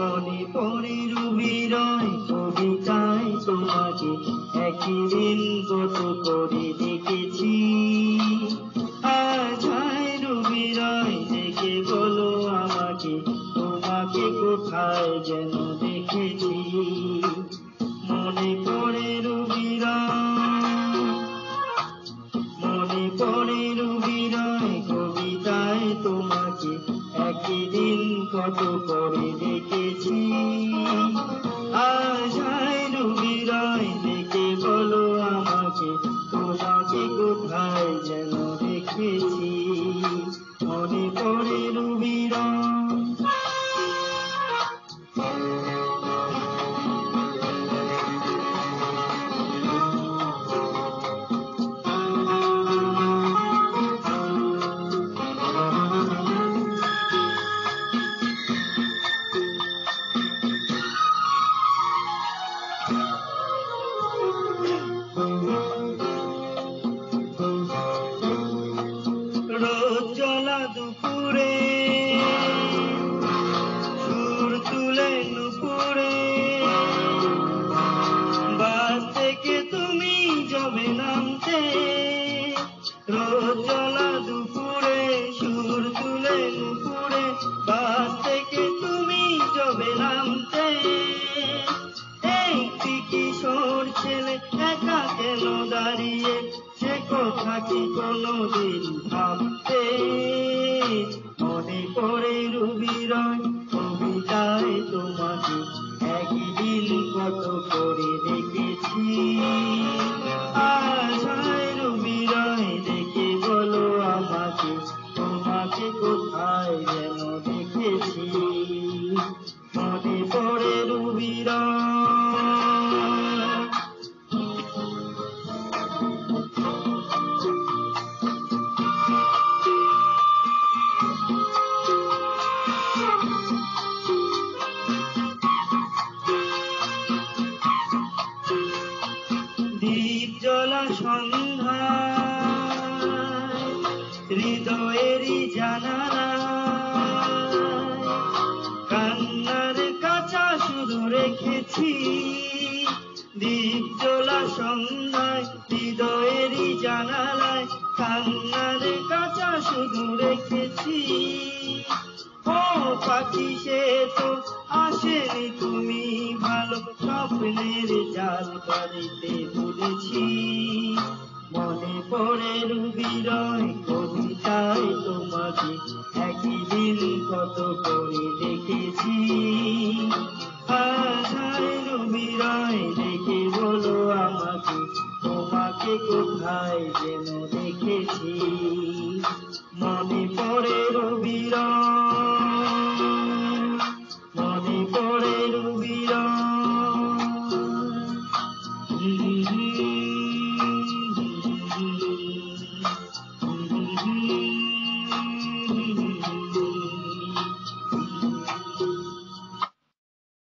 মনে পড়ে রবিরয় কবিতায় তোমাকে একই দিন কত করে দেখেছি। আজ হায় রবিরয় দেখে বলো আমাকে, তোমাকে কোথায় যেন দেখেছি। মনে পড়ে রবিরয়, মনে পড়ে রবিরয় কবিতায় তোমাকে একই দিন কত করে দেখেছি। আজ হায় রবিরয় দেখে বলো আমাকে, তোমাকে কোথায় যেন দেখেছি। মনে পড়ে রবিরয়। রোদ জ্বলা দুপুরে সুর তুলে নুপুরে, বাস থেকে তুমি যাবে নামতে। রোদ জ্বলা দুপুরে সুর তুলে নুপুরে, বাস থেকে তুমি যাবে নামতে। একটি কিশোর ছেলে একা কেন দাঁড়িয়ে, সে কথা কি কোনদিন ভাবতে। মনে পড়ে রবিরয় কবিতায় তোমাকে একই দিন কত করে দেখেছি। আজ হায় রবিরয় দেখে বলো আমাকে, তোমাকে কোথায় যেন দেখেছি। মনে পড়ে রবিরয়। দীপ জ্বলা সন্ধ্যায় হৃদয়েরই জানালায় কান্নার কাঁচা শুধু রেখেছি। দীপ জ্বলা সন্ধ্যায় হৃদয়েরই জানালায় কান্নার কাঁচা শুধু রেখেছি। ও পাখি সে তো আসেনি তুমি ভালো, স্বপ্নের জাল বাড়িতে তুলেছি। মনে পড়ে রবিরয় কবিতায় তোমাকে একই দিন কত করে দেখেছি। আজ হায় রবিরয় দেখে বলো আমাকে, তোমাকে কোথায় যেন দেখেছি। মনে পড়ে রবিরয়।